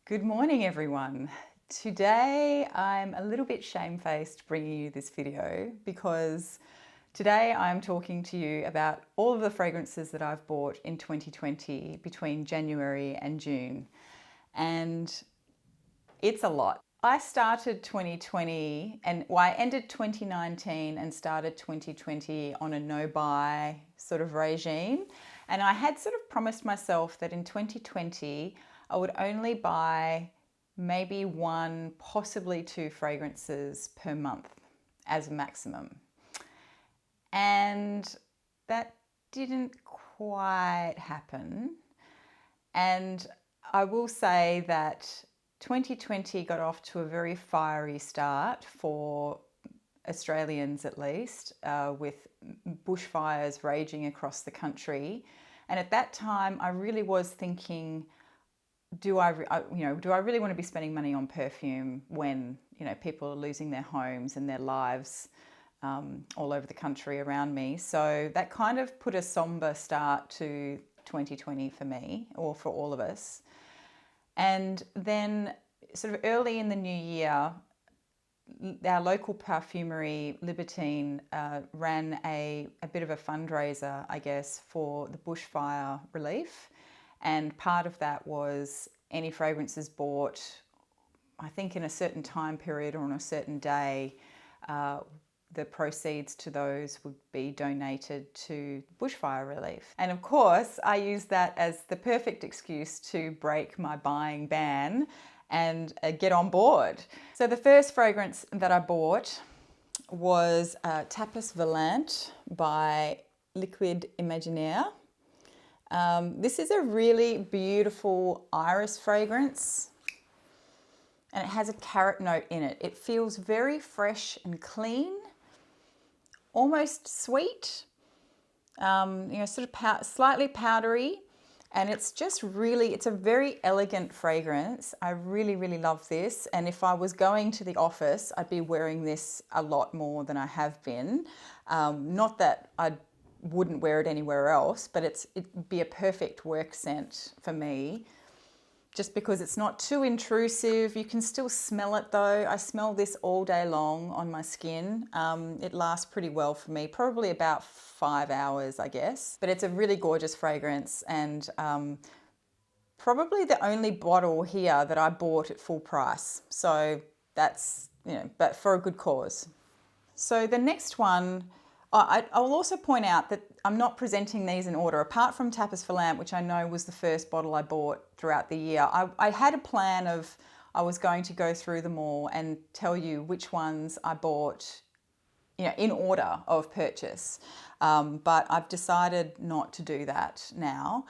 Good morning, everyone. Today I'm a little bit shamefaced bringing you this video because today I'm talking to you about all of the fragrances that I've bought in 2020 between January and June. And it's a lot. I started 2020 I ended 2019 and started 2020 on a no-buy sort of regime. And I had sort of promised myself that in 2020 I would only buy maybe one, possibly two fragrances per month as a maximum. And that didn't quite happen. And I will say that 2020 got off to a very fiery start for Australians at least, with bushfires raging across the country. And at that time, I really was thinking, do I really want to be spending money on perfume when people are losing their homes and their lives all over the country around me? So that kind of put a somber start to 2020 for me, or for all of us. And then sort of early in the new year, our local Perfumery, Libertine, ran a bit of a fundraiser, I guess, for the bushfire relief. And part of that was any fragrances bought, I think in a certain time period or on a certain day, the proceeds to those would be donated to bushfire relief. And of course, I used that as the perfect excuse to break my buying ban and get on board. So the first fragrance that I bought was Tapis Volant by Liquid Imaginaire. This is a really beautiful iris fragrance, and it has a carrot note in it. It feels very fresh and clean, almost sweet, sort of slightly powdery, and it's a very elegant fragrance. I really, really love this, and if I was going to the office, I'd be wearing this a lot more than I have been. Not that I wouldn't wear it anywhere else, but it'd be a perfect work scent for me, just because it's not too intrusive. You can still smell it though. I smell this all day long on my skin. It lasts pretty well for me, probably about 5 hours, I guess. But it's a really gorgeous fragrance, and probably the only bottle here that I bought at full price. So that's, but for a good cause. So the next one, I'll also point out that I'm not presenting these in order. Apart from Tapis Volant, which I know was the first bottle I bought throughout the year, I had a plan of I was going to go through them all and tell you which ones I bought, in order of purchase. But I've decided not to do that now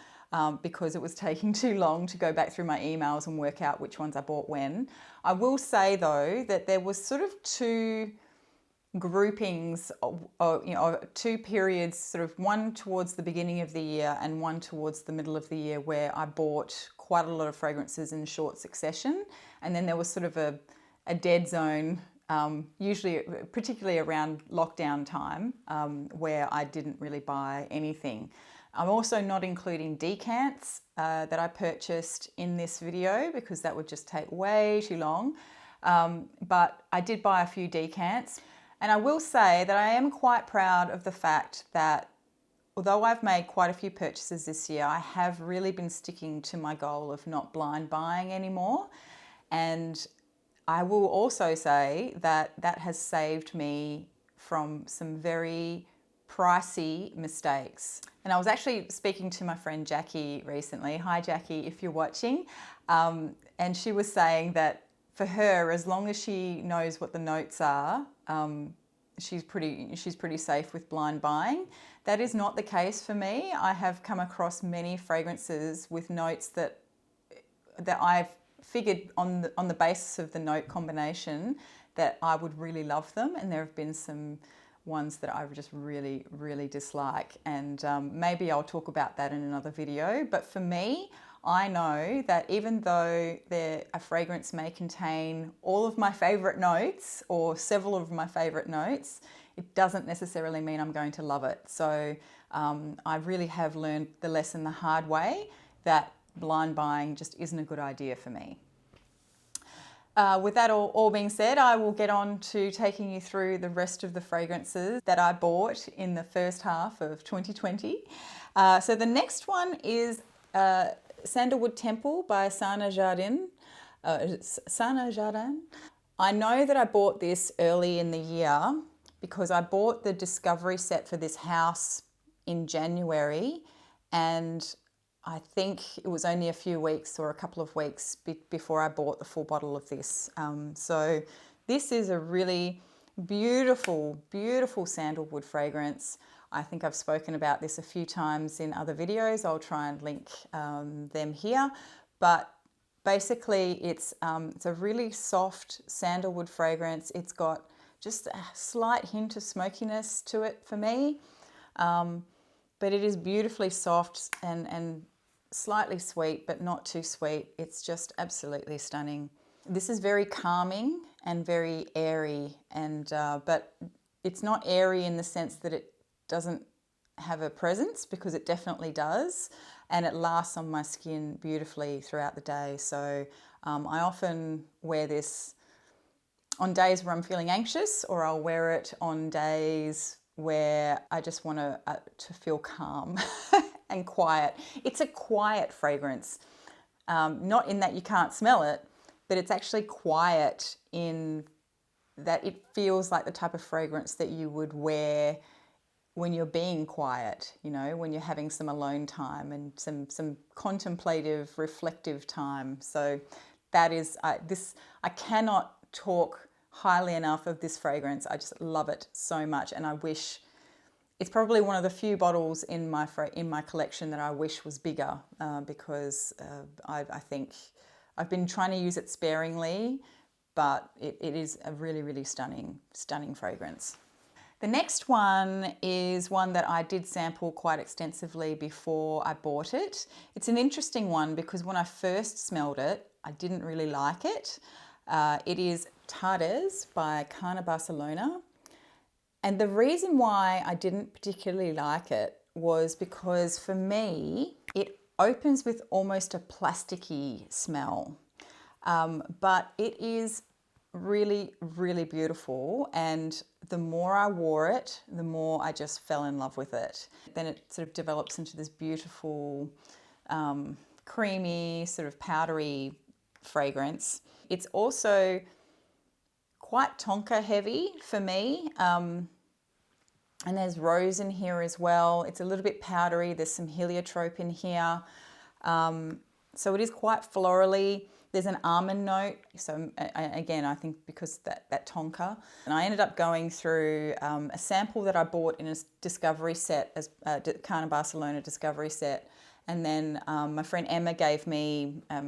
because it was taking too long to go back through my emails and work out which ones I bought when. I will say though that there was sort of two groupings of two periods, sort of one towards the beginning of the year and one towards the middle of the year, where I bought quite a lot of fragrances in short succession, and then there was sort of a dead zone, usually particularly around lockdown time, where I didn't really buy anything. I'm also not including decants that I purchased in this video because that would just take way too long, but I did buy a few decants. And I will say that I am quite proud of the fact that although I've made quite a few purchases this year, I have really been sticking to my goal of not blind buying anymore. And I will also say that that has saved me from some very pricey mistakes. And I was actually speaking to my friend Jackie recently. Hi Jackie, if you're watching. And she was saying that for her, as long as she knows what the notes are, she's pretty safe with blind buying. That is not the case for me. I have come across many fragrances with notes that I've figured on the basis of the note combination that I would really love them, and there have been some ones that I just really, really dislike, and maybe I'll talk about that in another video. But for me, I know that even though a fragrance may contain all of my favourite notes or several of my favourite notes, it doesn't necessarily mean I'm going to love it. So I really have learned the lesson the hard way that blind buying just isn't a good idea for me. with that all being said, I will get on to taking you through the rest of the fragrances that I bought in the first half of 2020. So the next one is Sandalwood Temple by Jardin. Jardin. I know that I bought this early in the year because I bought the discovery set for this house in January, and I think it was only a few weeks or a couple of weeks before I bought the full bottle of this. So this is a really beautiful, beautiful sandalwood fragrance. I think I've spoken about this a few times in other videos. I'll try and link them here. But basically it's a really soft sandalwood fragrance. It's got just a slight hint of smokiness to it for me. But it is beautifully soft and slightly sweet, but not too sweet. It's just absolutely stunning. This is very calming and very airy, and but it's not airy in the sense that it doesn't have a presence, because it definitely does, and it lasts on my skin beautifully throughout the day. So I often wear this on days where I'm feeling anxious, or I'll wear it on days where I just want to feel calm and quiet. It's a quiet fragrance, not in that you can't smell it, but it's actually quiet in that it feels like the type of fragrance that you would wear when you're being quiet, you know, when you're having some alone time and some contemplative, reflective time. So that is, I cannot talk highly enough of this fragrance. I just love it so much, and I wish it's probably one of the few bottles in my collection that I wish was bigger, because I think I've been trying to use it sparingly, but it is a really, really stunning fragrance. The next one is one that I did sample quite extensively before I bought it. It's an interesting one because when I first smelled it, I didn't really like it. It is Tardes by Carner, Barcelona. And the reason why I didn't particularly like it was because for me, it opens with almost a plasticky smell. But it is really, really beautiful. And the more I wore it, the more I just fell in love with it. Then it sort of develops into this beautiful, creamy, sort of powdery fragrance. It's also quite tonka heavy for me. And there's rose in here as well. It's a little bit powdery. There's some heliotrope in here. So it is quite florally. There's an almond note. So again, I think because that tonka. And I ended up going through a sample that I bought in a discovery set, as Carner Barcelona discovery set. And then my friend Emma gave me, I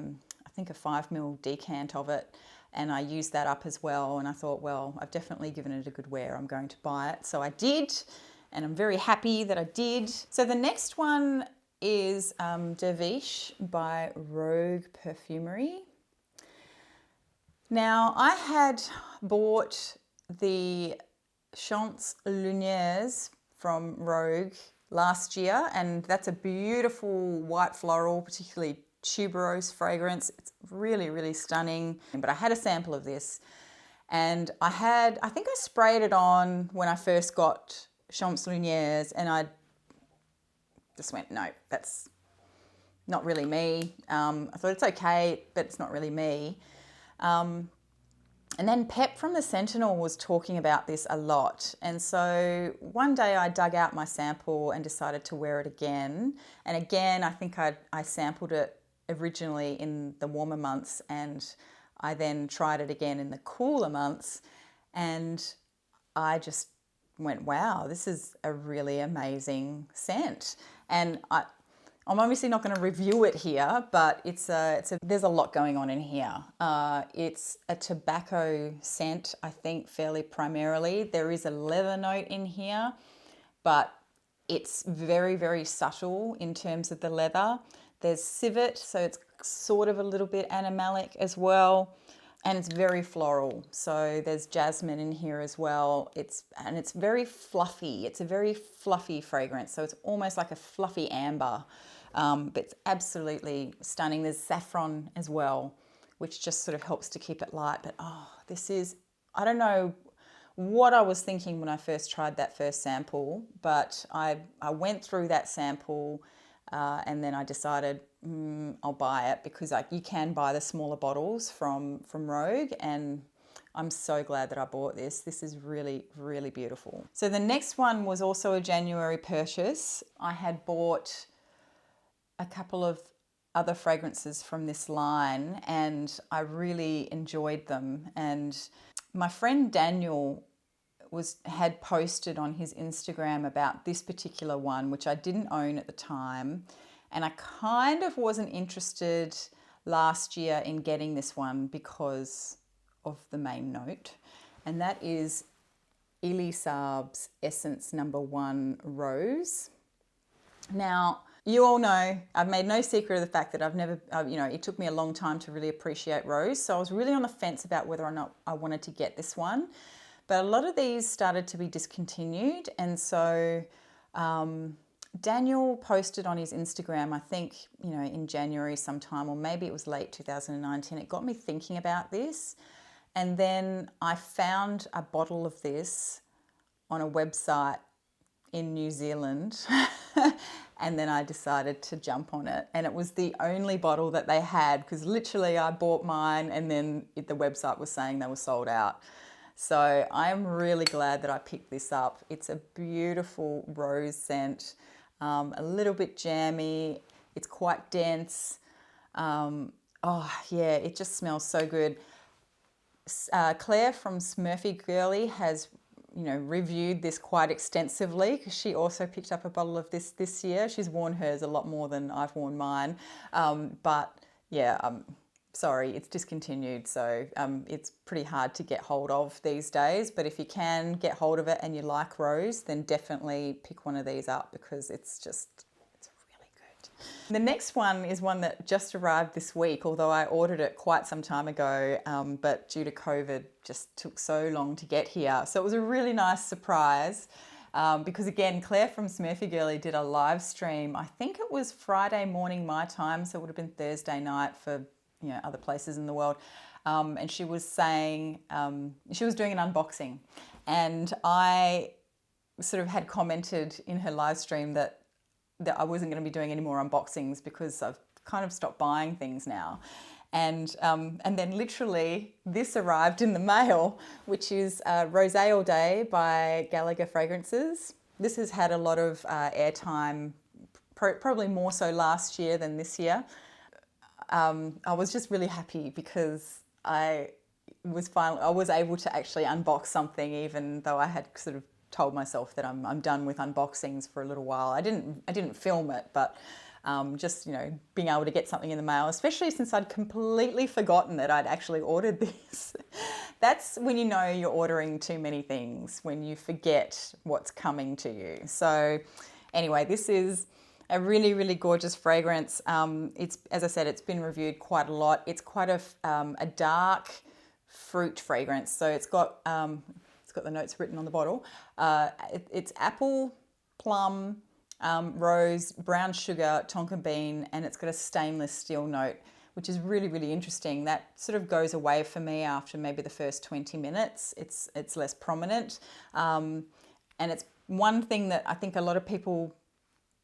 think, a 5ml decant of it. And I used that up as well. And I thought, well, I've definitely given it a good wear. I'm going to buy it. So I did. And I'm very happy that I did. So the next one is Derviche by Rouge Perfumery. Now, I had bought the Champs Lumières from Rouge last year. And that's a beautiful white floral, particularly tuberose fragrance. It's really, really stunning. But I had a sample of this, and I think I sprayed it on when I first got Champs Lumières, and I just went, no, that's not really me. I thought it's okay, but it's not really me. And then Pep from the Sentinel was talking about this a lot. And so one day I dug out my sample and decided to wear it again. And again, I think I sampled it originally in the warmer months, and I then tried it again in the cooler months, and I just went, wow, this is a really amazing scent. And I'm obviously not going to review it here, but there's a lot going on in here. It's a tobacco scent, I think, fairly primarily. There is a leather note in here, but it's very, very subtle in terms of the leather. There's civet, so it's sort of a little bit animalic as well. And it's very floral. So there's jasmine in here as well. It's very fluffy. It's a very fluffy fragrance. So it's almost like a fluffy amber. But it's absolutely stunning. There's saffron as well. which just sort of helps to keep it light. But oh, this is, I don't know what I was thinking when I first tried that first sample, but I went through that sample and then I decided I'll buy it, because you can buy the smaller bottles from Rouge, and I'm so glad that I bought this. This is really, really beautiful. So the next one was also a January purchase. I had bought a couple of other fragrances from this line and I really enjoyed them. And my friend Daniel had posted on his Instagram about this particular one, which I didn't own at the time. And I kind of wasn't interested last year in getting this one because of the main note. And that is Elie Saab's Essence No. 1 Rose. Now, you all know, I've made no secret of the fact that it took me a long time to really appreciate Rose. So I was really on the fence about whether or not I wanted to get this one. But a lot of these started to be discontinued. And so Daniel posted on his Instagram, I think, in January sometime, or maybe it was late 2019. It got me thinking about this. And then I found a bottle of this on a website in New Zealand. And then I decided to jump on it. And it was the only bottle that they had, because literally I bought mine and then the website was saying they were sold out. So I'm really glad that I picked this up. It's a beautiful rose scent, a little bit jammy. It's quite dense. It just smells so good. Claire from Smurfy Girly has reviewed this quite extensively, because she also picked up a bottle of this year. She's worn hers a lot more than I've worn mine. Sorry, it's discontinued. So it's pretty hard to get hold of these days. But if you can get hold of it and you like Rose, then definitely pick one of these up, because it's really good. The next one is one that just arrived this week, although I ordered it quite some time ago, but due to COVID just took so long to get here. So it was a really nice surprise, because again, Claire from Smurfy Girly did a live stream. I think it was Friday morning my time, so it would have been Thursday night for other places in the world. And she was saying, she was doing an unboxing, and I sort of had commented in her live stream that I wasn't going to be doing any more unboxings because I've kind of stopped buying things now. And then literally this arrived in the mail, which is Rosé All Day by Gallagher Fragrances. This has had a lot of airtime, probably more so last year than this year. I was just really happy because I was able to actually unbox something, even though I had sort of told myself that I'm done with unboxings for a little while. I didn't film it, but just being able to get something in the mail, especially since I'd completely forgotten that I'd actually ordered this. That's when you know you're ordering too many things, when you forget what's coming to you. So anyway, this is a really, really gorgeous fragrance. It's, as I said, it's been reviewed quite a lot. It's quite a dark fruit fragrance. So it's got the notes written on the bottle. It's apple, plum, rose, brown sugar, tonka bean, and it's got a stainless steel note, which is really, really interesting. That sort of goes away for me after maybe the first 20 minutes. It's less prominent. And it's one thing that I think a lot of people,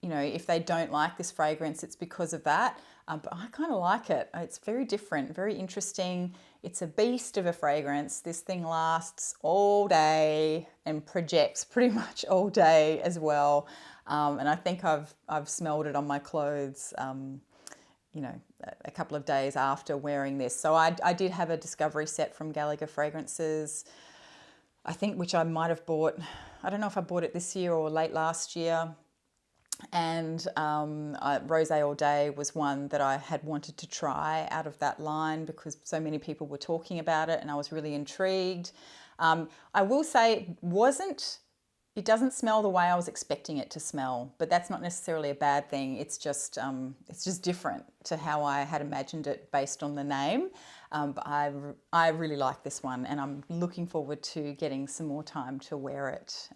if they don't like this fragrance, it's because of that. But I kind of like it. It's very different, very interesting. It's a beast of a fragrance. This thing lasts all day and projects pretty much all day as well. And I think I've smelled it on my clothes, a couple of days after wearing this. So I did have a discovery set from Gallagher Fragrances, I think, which I might have bought. I don't know if I bought it this year or late last year. And Rosé All Day was one that I had wanted to try out of that line because so many people were talking about it and I was really intrigued. I will say it doesn't smell the way I was expecting it to smell, but that's not necessarily a bad thing. It's just different to how I had imagined it based on the name. But I really like this one and I'm looking forward to getting some more time to wear it.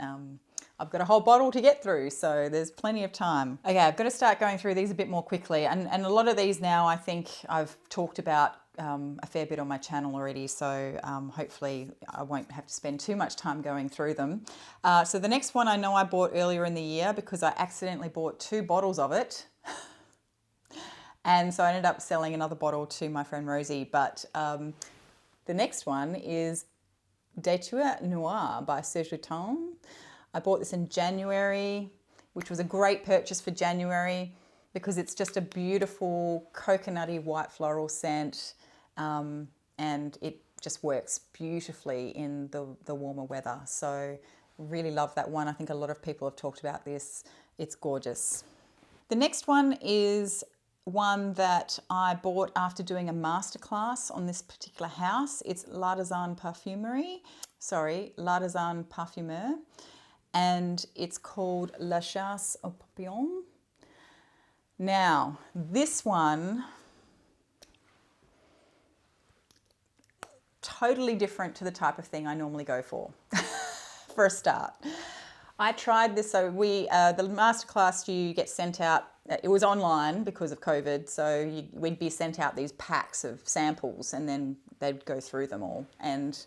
I've got a whole bottle to get through, so there's plenty of time. Okay, I've got to start going through these a bit more quickly. And a lot of these now I think I've talked about a fair bit on my channel already, so hopefully I won't have to spend too much time going through them. So the next one I know I bought earlier in the year because I accidentally bought 2 bottles of it. And so I ended up selling another bottle to my friend Rosie. But the next one is Daytoya Noir by Serge. I bought this in January, which was a great purchase for January because it's just a beautiful coconutty white floral scent, and it just works beautifully in the warmer weather. So really love that one. I think a lot of people have talked about this. It's gorgeous. The next one is one that I bought after doing a masterclass on this particular house. It's L'artisan Parfumeur, and it's called La Chasse aux Papillons. Now, this one, totally different to the type of thing I normally go for, for a start. I tried this, so the masterclass you get sent out, it was online because of COVID, so we'd be sent out these packs of samples and then they'd go through them all. And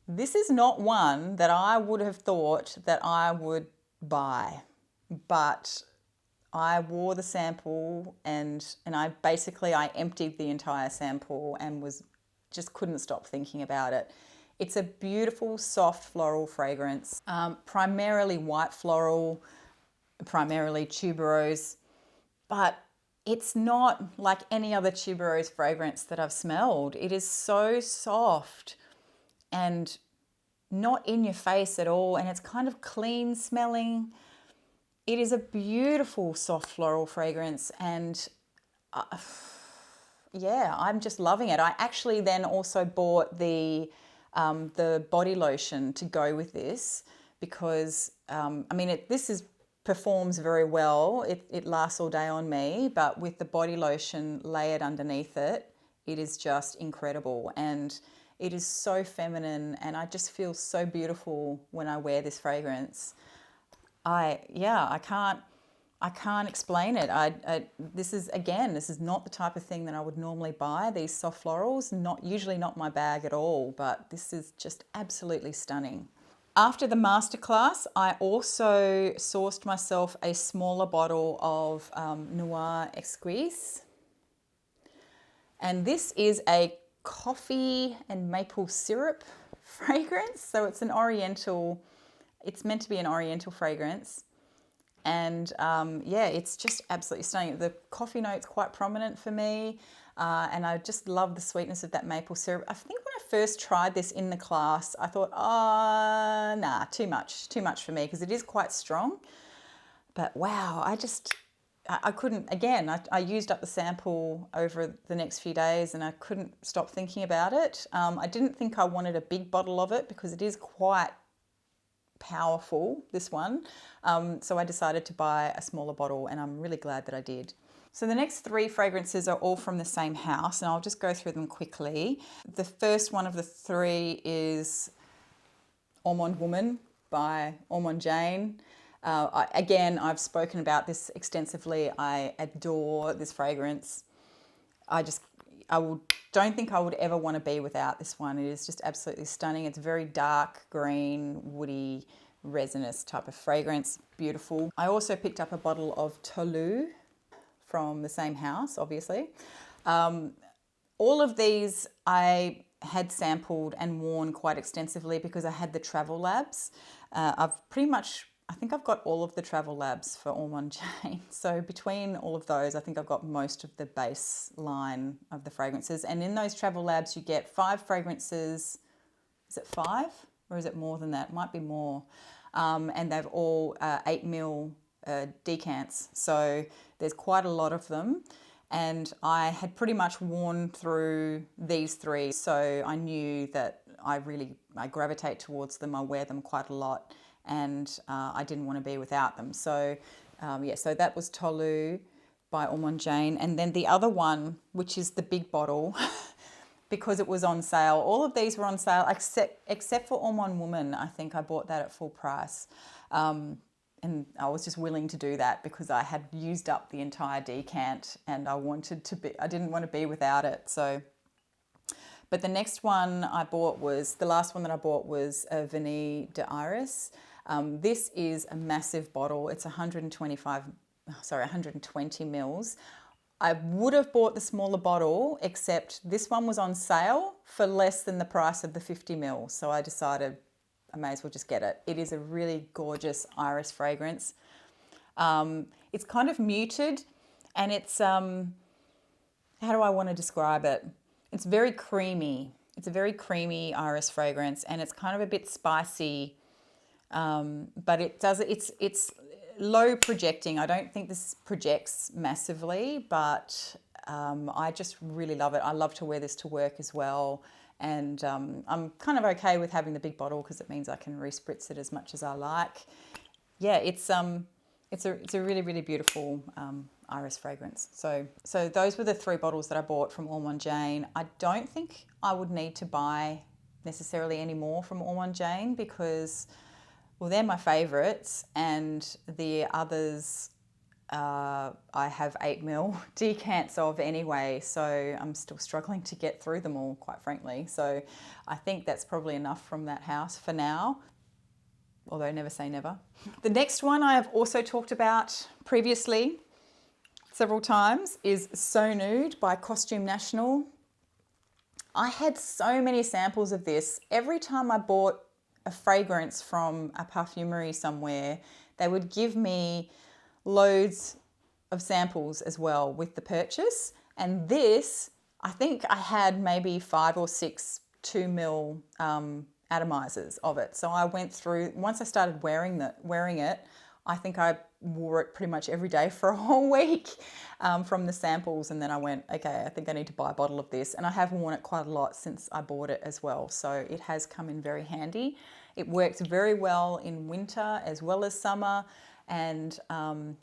this is not one that I would have thought that I would buy, but I wore the sample and I emptied the entire sample and just couldn't stop thinking about it. It's a beautiful, soft floral fragrance, primarily white floral, primarily tuberose, but it's not like any other tuberose fragrance that I've smelled. It is so soft and not in your face at all, and it's kind of clean smelling. It is a beautiful soft floral fragrance, and yeah, I'm just loving it. I actually then also bought the body lotion to go with this because, this performs very well. It lasts all day on me, but with the body lotion layered underneath it, it is just incredible. And it is so feminine, and I just feel so beautiful when I wear this fragrance. I can't explain it. This is not the type of thing that I would normally buy. These soft florals, usually not my bag at all, but this is just absolutely stunning. After the masterclass, I also sourced myself a smaller bottle of Noir Excuse. And this is a coffee and maple syrup fragrance. So it's meant to be an oriental fragrance. And it's just absolutely stunning. The coffee note's quite prominent for me, and I just love the sweetness of that maple syrup. I think when I first tried this in the class, I thought, too much for me, because it is quite strong. But wow, I couldn't, again, I used up the sample over the next few days and I couldn't stop thinking about it. I didn't think I wanted a big bottle of it because it is quite powerful, this one. So I decided to buy a smaller bottle, and I'm really glad that I did. So the next 3 fragrances are all from the same house, and I'll just go through them quickly. The first one of the 3 is Ormond Woman by Ormond Jane. I've spoken about this extensively. I adore this fragrance. Don't think I would ever want to be without this one. It is just absolutely stunning. It's very dark green, woody, resinous type of fragrance. Beautiful. I also picked up a bottle of Tolu from the same house, obviously. All of these I had sampled and worn quite extensively because I had the travel labs. I think I've got all of the travel labs for Ormond Jane. So between all of those, I think I've got most of the base line of the fragrances. And in those travel labs, you get 5 fragrances. Is it 5? Or is it more than that? It might be more. And they've all 8 ml decants. So there's quite a lot of them. And I had pretty much worn through these 3. So I knew that I gravitate towards them. I wear them quite a lot. And I didn't want to be without them. So so that was Tolu by Ormond Jane. And then the other one, which is the big bottle, because it was on sale. All of these were on sale except for Ormond Woman. I think I bought that at full price. And I was just willing to do that because I had used up the entire decant and I didn't want to be without it. So But the next one I bought was, the last one that I bought was a Vanille d'Iris. This is a massive bottle. It's 120 mils. I would have bought the smaller bottle, except this one was on sale for less than the price of the 50 mils. So I decided I may as well just get it. It is a really gorgeous iris fragrance. It's kind of muted, and it's, how do I want to describe it? It's very creamy. It's a very creamy iris fragrance, and it's kind of a bit spicy, but it's low projecting. I don't think this projects massively, but I just really love it. I love to wear this to work as well. And I'm kind of okay with having the big bottle because it means I can re-spritz it as much as I like. Yeah, it's a really, really beautiful iris fragrance. So those were the 3 bottles that I bought from Ormond Jane. I don't think I would need to buy necessarily any more from Ormond Jane because, well, they're my favourites, and the others I have 8 ml decants of anyway, so I'm still struggling to get through them all, quite frankly. So I think that's probably enough from that house for now, although never say never. The next one I have also talked about previously several times is So Nude by Costume National. I had so many samples of this. Every time I bought a fragrance from a perfumery somewhere, they would give me loads of samples as well with the purchase. And this, I think I had maybe 5 or 6 2 mil atomizers of it. So I went through, once I started wearing it, I think I wore it pretty much every day for a whole week from the samples. And then I went, okay, I think I need to buy a bottle of this. And I have worn it quite a lot since I bought it as well. So it has come in very handy. It works very well in winter as well as summer. And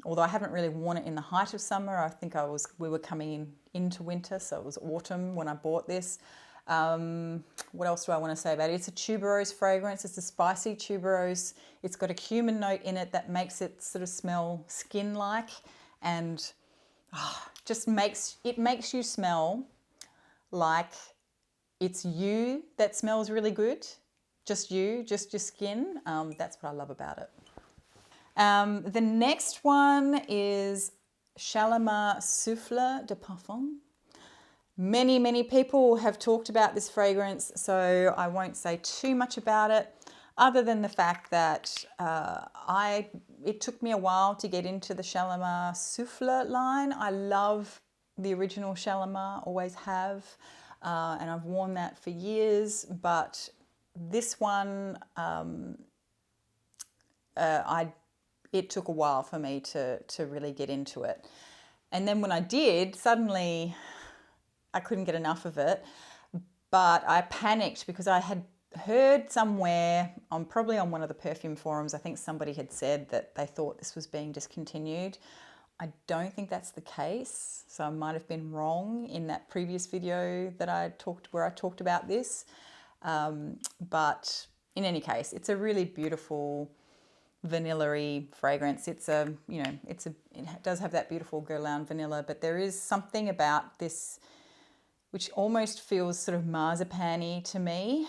although I haven't really worn it in the height of summer, I think we were coming into winter, so it was autumn when I bought this. What else do I want to say about it? It's a tuberose fragrance. It's a spicy tuberose. It's got a cumin note in it that makes it sort of smell skin-like, and just makes you smell like it's you that smells really good. Just you, just your skin. That's what I love about it. The next one is Shalimar Souffle de Parfum. Many, many people have talked about this fragrance, so I won't say too much about it, other than the fact that it took me a while to get into the Shalimar Souffle line. I love the original Shalimar, always have, and I've worn that for years, but this one, it took a while for me to really get into it. And then when I did, suddenly I couldn't get enough of it, but I panicked because I had heard somewhere, probably on one of the perfume forums, I think somebody had said that they thought this was being discontinued. I don't think that's the case, so I might have been wrong in that previous video that where I talked about this. But in any case, it's a really beautiful vanilla-y fragrance. It does have that beautiful guerlain vanilla, but there is something about this which almost feels sort of marzipan-y to me,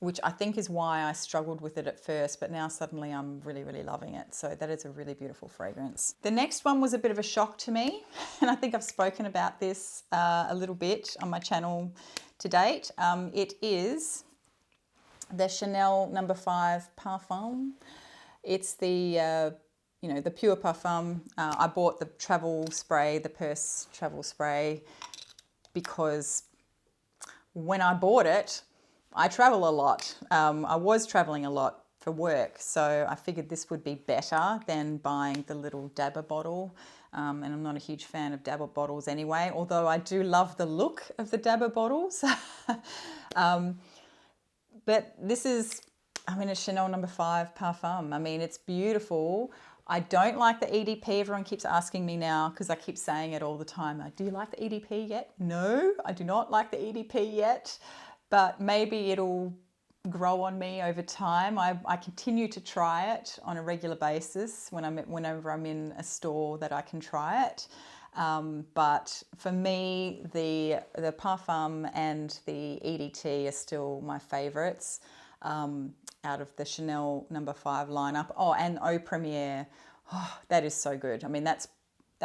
which I think is why I struggled with it at first, but now suddenly I'm really, really loving it. So that is a really beautiful fragrance. The next one was a bit of a shock to me, and I think I've spoken about this a little bit on my channel to date. It is the Chanel No. 5 Parfum. It's the the pure parfum. I bought the travel spray, the purse travel spray, because when I bought it, I travel a lot. I was traveling a lot for work, so I figured this would be better than buying the little dabber bottle. And I'm not a huge fan of dabber bottles anyway, although I do love the look of the dabber bottles. But this is, a Chanel No. 5 Parfum. It's beautiful. I don't like the EDP. Everyone keeps asking me now because I keep saying it all the time. Do you like the EDP yet? No, I do not like the EDP yet, but maybe it'll grow on me over time. I continue to try it on a regular basis whenever I'm in a store that I can try it. But for me, the Parfum and the EDT are still my favourites out of the Chanel No. 5 lineup. Oh, and Eau Premiere. Oh, that is so good. I mean, that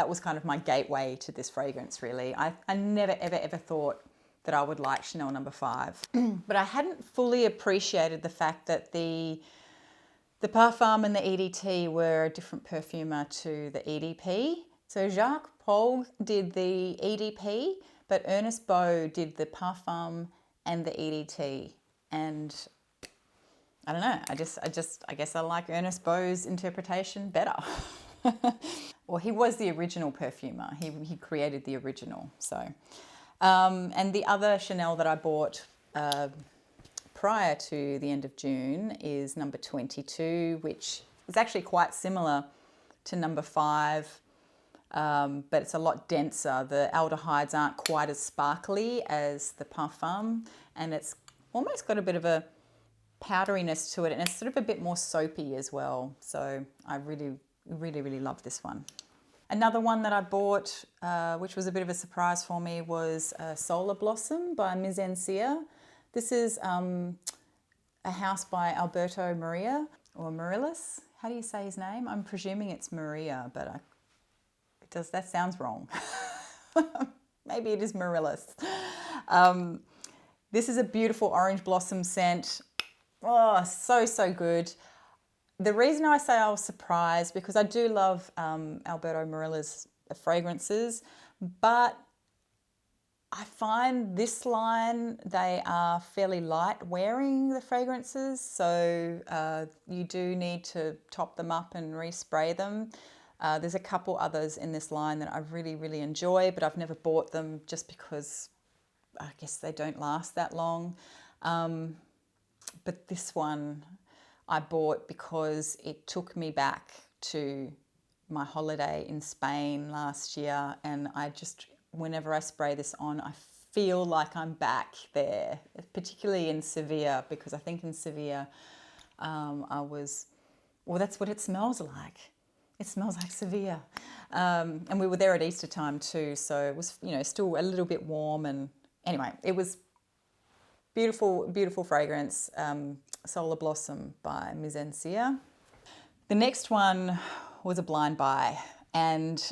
was kind of my gateway to this fragrance, really. I never, ever thought that I would like Chanel No. 5. But I hadn't fully appreciated the fact that the Parfum and the EDT were a different perfumer to the EDP. So Jacques Paul did the EDP, but Ernest Beau did the Parfum and the EDT. And I don't know, I guess I like Ernest Beau's interpretation better. Well, he was the original perfumer. He created the original. So, and the other Chanel that I bought prior to the end of June is number 22, which is actually quite similar to number 5, but it's a lot denser. The aldehydes aren't quite as sparkly as the Parfum, and it's almost got a bit of a powderiness to it, and it's sort of a bit more soapy as well. So I really love this one. Another one that I bought, which was a bit of a surprise for me, was Solar Blossom by Mizensir. This is a house by Alberto Maria, or Marilis. How do you say his name? I'm presuming it's Maria, but that sounds wrong. Maybe it is Marilis. This is a beautiful orange blossom scent. Oh, so good. The reason I say I was surprised, because I do love Alberto Marilla's fragrances, but I find this line, they are fairly light wearing, the fragrances, so you do need to top them up and respray them. There's a couple others in this line that I really enjoy, but I've never bought them just because I guess they don't last that long. But this one I bought because it took me back to my holiday in Spain last year, and whenever I spray this on, I feel like I'm back there, particularly in Sevilla, because I think in Sevilla that's what it smells like. It smells like Sevilla. And we were there at Easter time too, so it was, still a little bit warm, and anyway, it was beautiful fragrance, Solar Blossom by Mizensir. The next one was a blind buy, and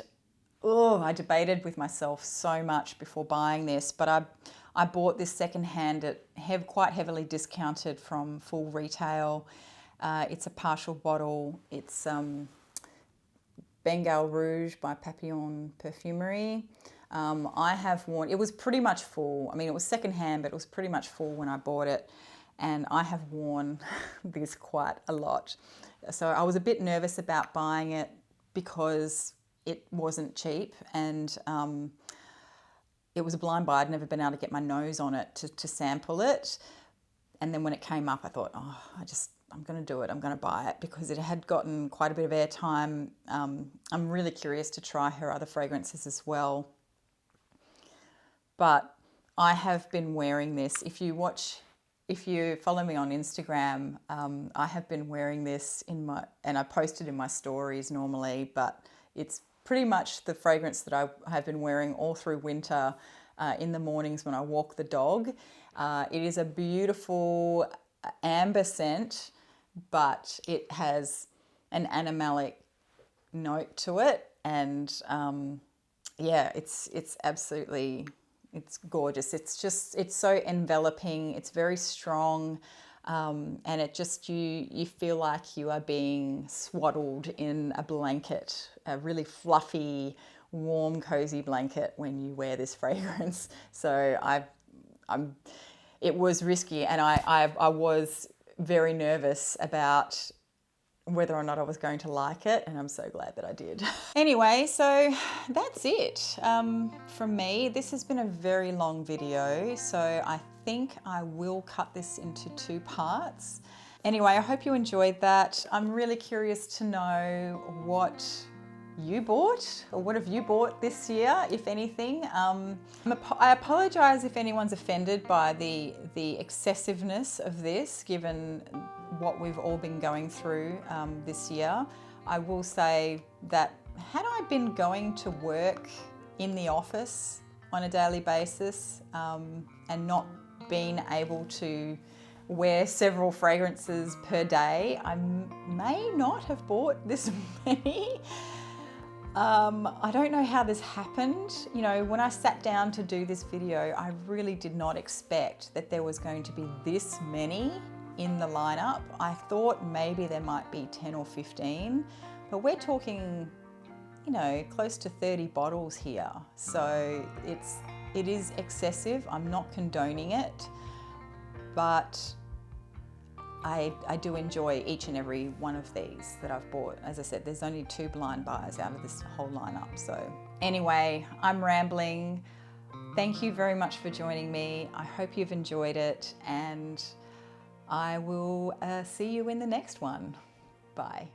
I debated with myself so much before buying this, but I bought this secondhand at quite heavily discounted from full retail. It's a partial bottle. It's Bengale Rouge by Papillon Perfumery. I have worn, it was pretty much full. I mean, it was secondhand, but it was pretty much full when I bought it. And I have worn this quite a lot. So I was a bit nervous about buying it because it wasn't cheap, and it was a blind buy. I'd never been able to get my nose on it to sample it. And then when it came up, I thought, I'm going to do it. I'm going to buy it because it had gotten quite a bit of airtime. I'm really curious to try her other fragrances as well. But I have been wearing this. If you follow me on Instagram, I have been wearing this and I post it in my stories normally, but it's pretty much the fragrance that I have been wearing all through winter in the mornings when I walk the dog. It is a beautiful amber scent, but it has an animalic note to it, and it's absolutely, it's gorgeous. It's so enveloping. It's very strong, and it just, you feel like you are being swaddled in a blanket, a really fluffy, warm, cozy blanket when you wear this fragrance. So it was risky, and I was very nervous about whether or not I was going to like it, and I'm so glad that I did. Anyway, so that's it from me. This has been a very long video, so I think I will cut this into 2 parts. Anyway, I hope you enjoyed that. I'm really curious to know what you bought, or what have you bought this year, if anything. I apologise if anyone's offended by the excessiveness of this, given what we've all been going through this year. I will say that had I been going to work in the office on a daily basis and not being able to wear several fragrances per day, I may not have bought this many. I don't know how this happened. You know, when I sat down to do this video, I really did not expect that there was going to be this many in the lineup. I thought maybe there might be 10 or 15, but we're talking, you know, close to 30 bottles here. So it is excessive. I'm not condoning it, but I do enjoy each and every one of these that I've bought. As I said, there's only 2 blind buys out of this whole lineup. So anyway, I'm rambling. Thank you very much for joining me. I hope you've enjoyed it, and I will see you in the next one. Bye.